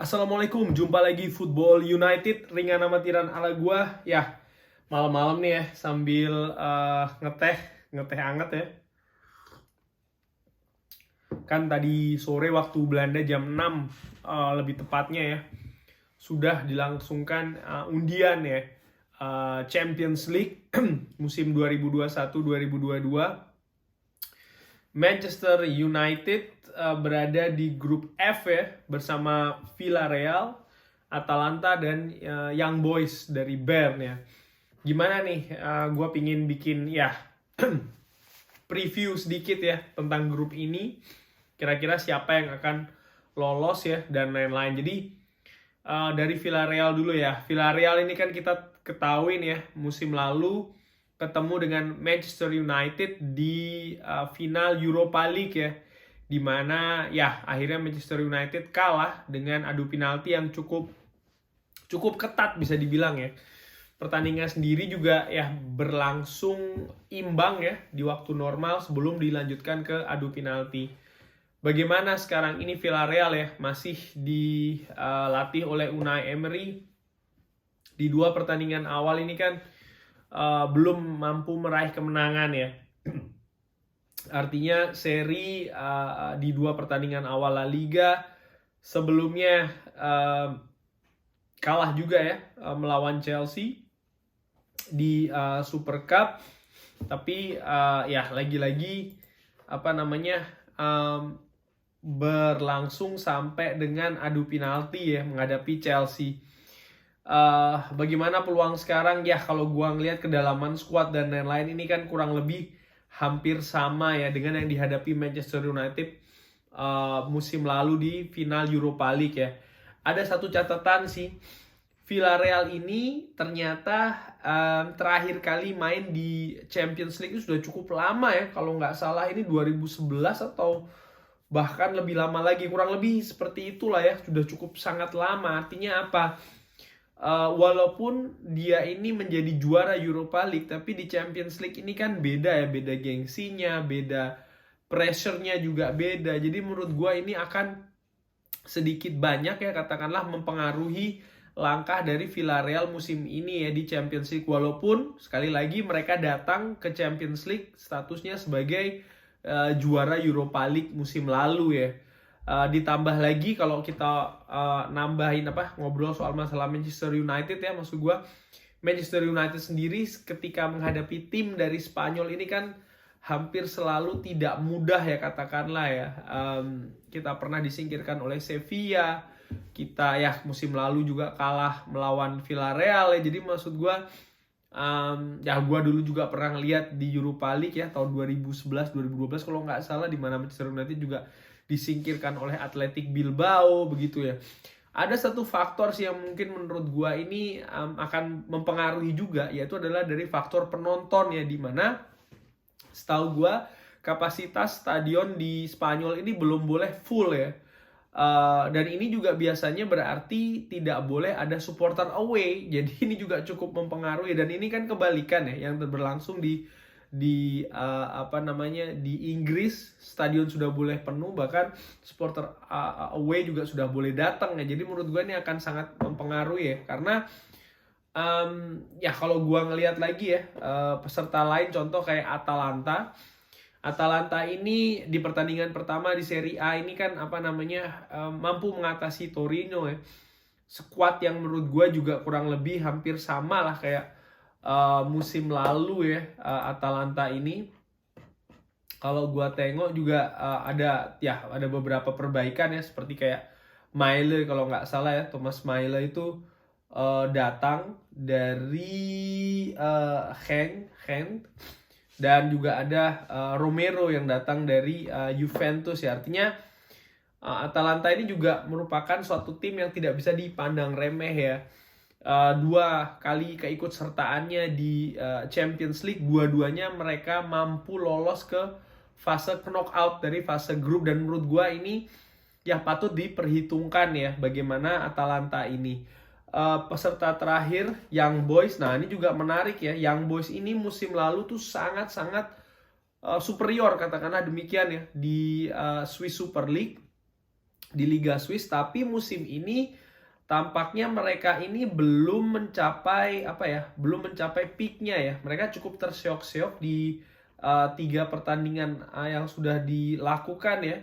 Assalamualaikum, jumpa lagi Football United, ringan amatiran ala gua. Ya, malam-malam nih ya, sambil ngeteh anget ya. Kan tadi sore waktu Belanda jam 6, lebih tepatnya ya, sudah dilangsungkan undian ya, Champions League musim 2021-2022. Manchester United berada di grup F ya, bersama Villarreal, Atalanta, dan Young Boys dari Bern ya. Gimana nih, gue pingin bikin ya preview sedikit ya tentang grup ini. Kira-kira siapa yang akan lolos ya, dan lain-lain. Jadi dari Villarreal dulu ya. Villarreal ini kan kita ketahuin ya, musim lalu ketemu dengan Manchester United di final Europa League ya, dimana ya akhirnya Manchester United kalah dengan adu penalti yang cukup ketat bisa dibilang ya. Pertandingan sendiri juga ya berlangsung imbang ya di waktu normal sebelum dilanjutkan ke adu penalti. Bagaimana sekarang ini Villarreal ya, masih dilatih oleh Unai Emery. Di dua pertandingan awal ini kan belum mampu meraih kemenangan ya. Artinya seri di dua pertandingan awal La Liga sebelumnya kalah juga ya melawan Chelsea di Super Cup. Tapi ya lagi-lagi berlangsung sampai dengan adu penalti ya menghadapi Chelsea. Bagaimana peluang sekarang ya, kalau gua ngelihat kedalaman squad dan lain-lain ini kan kurang lebih hampir sama ya dengan yang dihadapi Manchester United musim lalu di final Europa League ya. Ada satu catatan sih, Villarreal ini ternyata terakhir kali main di Champions League itu sudah cukup lama ya, kalau nggak salah ini 2011 atau bahkan lebih lama lagi, kurang lebih seperti itulah ya, sudah cukup sangat lama. Artinya apa? Walaupun dia ini menjadi juara Europa League, tapi di Champions League ini kan beda ya, beda gengsinya, beda pressure-nya juga beda. Jadi menurut gua ini akan sedikit banyak ya katakanlah mempengaruhi langkah dari Villarreal musim ini ya di Champions League. Walaupun sekali lagi mereka datang ke Champions League statusnya sebagai juara Europa League musim lalu ya. Ditambah lagi kalau kita nambahin ngobrol soal masalah Manchester United ya, maksud gue Manchester United sendiri ketika menghadapi tim dari Spanyol ini kan hampir selalu tidak mudah ya katakanlah ya. Kita pernah disingkirkan oleh Sevilla, kita ya musim lalu juga kalah melawan Villarreal ya. Jadi maksud gue ya gue dulu juga pernah lihat di Europa League ya tahun 2011-2012 kalau nggak salah, di mana Manchester United juga disingkirkan oleh Athletic Bilbao begitu ya. Ada satu faktor sih yang mungkin menurut gua ini akan mempengaruhi juga, yaitu adalah dari faktor penonton ya, di mana setahu gua kapasitas stadion di Spanyol ini belum boleh full ya. Dan ini juga biasanya berarti tidak boleh ada supporter away. Jadi ini juga cukup mempengaruhi, dan ini kan kebalikan ya yang berlangsung di Inggris. Stadion sudah boleh penuh, bahkan supporter away juga sudah boleh datang ya. Jadi menurut gue ini akan sangat mempengaruhi ya, karena ya kalau gue ngelihat lagi ya peserta lain, contoh kayak Atalanta ini di pertandingan pertama di Serie A ini kan mampu mengatasi Torino ya. Skuad yang menurut gue juga kurang lebih hampir sama lah kayak musim lalu ya. Atalanta ini kalau gua tengok juga ada beberapa perbaikan ya, seperti kayak Maile, kalau nggak salah ya, Thomas Maile itu datang dari Genk, dan juga ada Romero yang datang dari Juventus ya. Artinya Atalanta ini juga merupakan suatu tim yang tidak bisa dipandang remeh ya. Dua kali keikutsertaannya di Champions League, dua-duanya mereka mampu lolos ke fase knockout dari fase grup, dan menurut gua ini ya patut diperhitungkan ya bagaimana Atalanta ini. Peserta terakhir Young Boys, nah ini juga menarik ya. Young Boys ini musim lalu tuh sangat-sangat superior katakanlah demikian ya di Swiss Super League. di Liga Swiss, tapi musim ini tampaknya mereka ini belum mencapai belum mencapai peaknya ya. Mereka cukup terseok-seok di 3 pertandingan yang sudah dilakukan ya.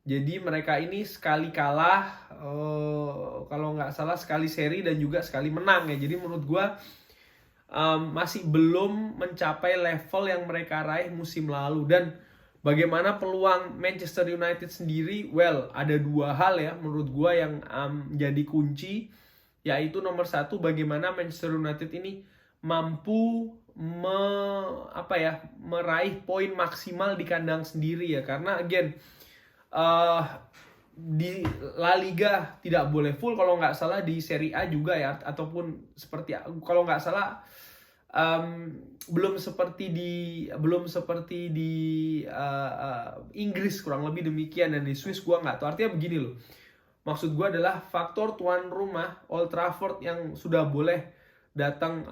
Jadi mereka ini sekali kalah, kalau nggak salah sekali seri dan juga sekali menang ya. Jadi menurut gue masih belum mencapai level yang mereka raih musim lalu. Dan bagaimana peluang Manchester United sendiri? Well, ada 2 hal ya menurut gue yang jadi kunci, yaitu nomor 1, bagaimana Manchester United ini mampu meraih poin maksimal di kandang sendiri ya. Karena again, di La Liga tidak boleh full, kalau nggak salah di Serie A juga ya, ataupun seperti kalau nggak salah belum seperti di Inggris, kurang lebih demikian, dan di Swiss gua nggak tahu. Artinya begini loh, maksud gua adalah faktor tuan rumah Old Trafford yang sudah boleh datang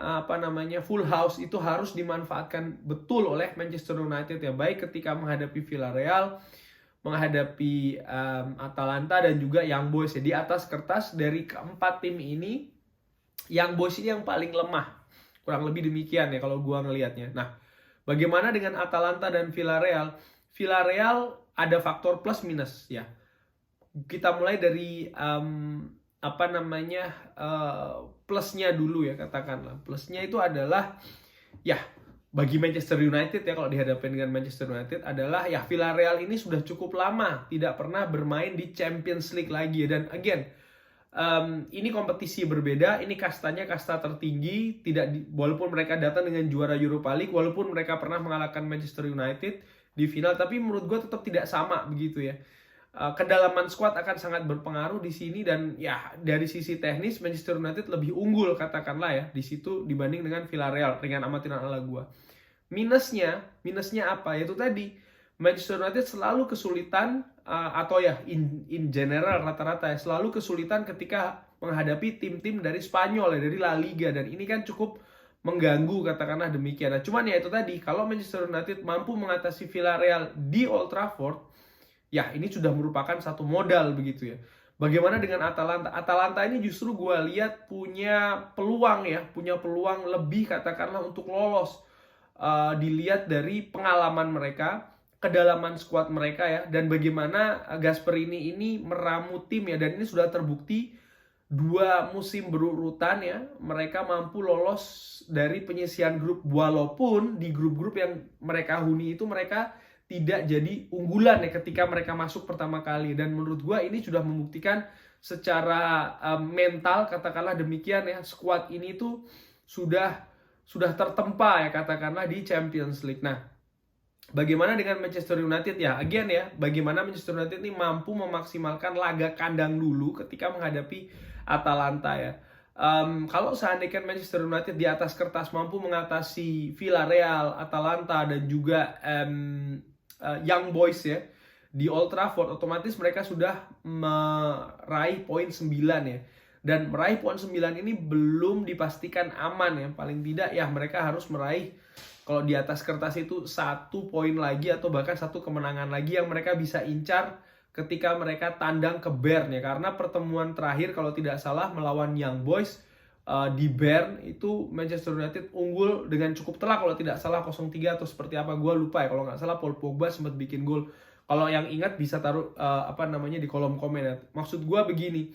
full house itu harus dimanfaatkan betul oleh Manchester United ya, baik ketika menghadapi Villarreal, menghadapi Atalanta, dan juga Young Boys ya. Di atas kertas dari keempat tim ini, Young Boys ini yang paling lemah, kurang lebih demikian ya kalau gua ngelihatnya. Nah, bagaimana dengan Atalanta dan Villarreal? Villarreal ada faktor plus minus ya. Kita mulai dari plusnya dulu ya, katakanlah. Plusnya itu adalah ya, bagi Manchester United ya, kalau dihadapkan dengan Manchester United adalah ya, Villarreal ini sudah cukup lama tidak pernah bermain di Champions League lagi. Dan again, ini kompetisi berbeda, ini kastanya kasta tertinggi, walaupun mereka datang dengan juara Europa League, walaupun mereka pernah mengalahkan Manchester United di final, tapi menurut gue tetap tidak sama begitu ya. Kedalaman squad akan sangat berpengaruh di sini, dan ya dari sisi teknis Manchester United lebih unggul katakanlah ya di situ dibanding dengan Villarreal, dengan amatiran ala gua. Minusnya apa? Yaitu tadi Manchester United selalu kesulitan atau ya in general rata-rata ya selalu kesulitan ketika menghadapi tim-tim dari Spanyol ya, dari La Liga, dan ini kan cukup mengganggu katakanlah demikian. Nah, cuman ya itu tadi, kalau Manchester United mampu mengatasi Villarreal di Old Trafford, ya ini sudah merupakan satu modal begitu ya. Bagaimana dengan Atalanta? Atalanta ini justru gue lihat punya peluang lebih katakanlah untuk lolos. Dilihat dari pengalaman mereka, kedalaman skuad mereka ya, dan bagaimana Gasperini ini meramu tim ya. Dan ini sudah terbukti 2 musim berurutan ya, mereka mampu lolos dari penyisihan grup, walaupun di grup-grup yang mereka huni itu mereka tidak jadi unggulan ya ketika mereka masuk pertama kali. Dan menurut gue ini sudah membuktikan secara mental katakanlah demikian ya, skuad ini tuh sudah tertempa ya katakanlah di Champions League. Nah, bagaimana dengan Manchester United ya? Again ya, bagaimana Manchester United ini mampu memaksimalkan laga kandang dulu ketika menghadapi Atalanta ya. Kalau seandainya Manchester United di atas kertas mampu mengatasi Villarreal, Atalanta, dan juga Young Boys ya di Old Trafford, otomatis mereka sudah meraih poin 9 ya. Dan meraih poin 9 ini belum dipastikan aman ya. Paling tidak ya mereka harus meraih, kalau di atas kertas itu 1 poin lagi atau bahkan 1 kemenangan lagi yang mereka bisa incar ketika mereka tandang ke Bern ya. Karena pertemuan terakhir kalau tidak salah melawan Young Boys di Bern itu Manchester United unggul dengan cukup telak, kalau tidak salah 0-3 atau seperti apa, gue lupa ya. Kalau nggak salah Paul Pogba sempat bikin gol. Kalau yang ingat bisa taruh di kolom komen ya. Maksud gue begini,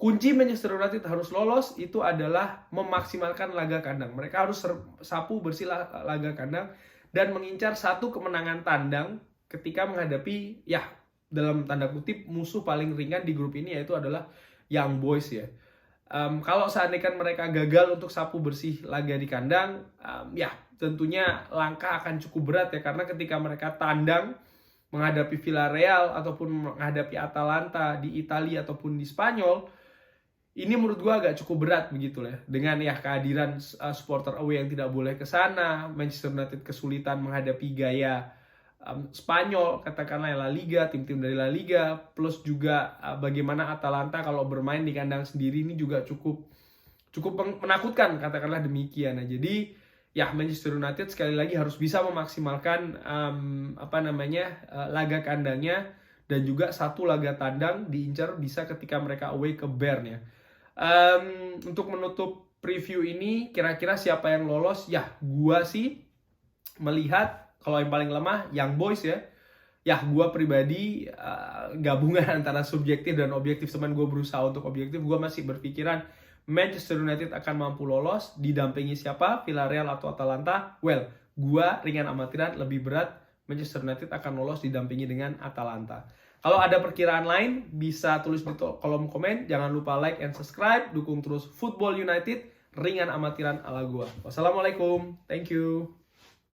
kunci Manchester United harus lolos itu adalah memaksimalkan laga kandang. Mereka harus sapu bersih laga kandang dan mengincar 1 kemenangan tandang ketika menghadapi ya dalam tanda kutip musuh paling ringan di grup ini, yaitu adalah Young Boys ya. Kalau seandainya mereka gagal untuk sapu bersih laga di kandang, ya tentunya langkah akan cukup berat ya, karena ketika mereka tandang menghadapi Villarreal ataupun menghadapi Atalanta di Italia ataupun di Spanyol, ini menurut gue agak cukup berat begitu ya, dengan ya kehadiran supporter away yang tidak boleh ke sana. Manchester United kesulitan menghadapi gaya Spanyol katakanlah La Liga, tim-tim dari La Liga, plus juga bagaimana Atalanta kalau bermain di kandang sendiri ini juga cukup menakutkan katakanlah demikian. Nah, jadi ya Manchester United sekali lagi harus bisa memaksimalkan laga kandangnya dan juga 1 laga tandang diincar bisa ketika mereka away ke Bern ya. Untuk menutup preview ini, kira-kira siapa yang lolos? Ya, gua sih melihat kalau yang paling lemah Young Boys ya. Ya, gua pribadi gabungan antara subjektif dan objektif. Cuman gue berusaha untuk objektif. Gue masih berpikiran Manchester United akan mampu lolos. Didampingi siapa? Villarreal atau Atalanta? Well, gua ringan amatiran lebih berat Manchester United akan lolos didampingi dengan Atalanta. Kalau ada perkiraan lain, bisa tulis di kolom komen. Jangan lupa like and subscribe. Dukung terus Football United. Ringan amatiran ala gua. Wassalamualaikum. Thank you.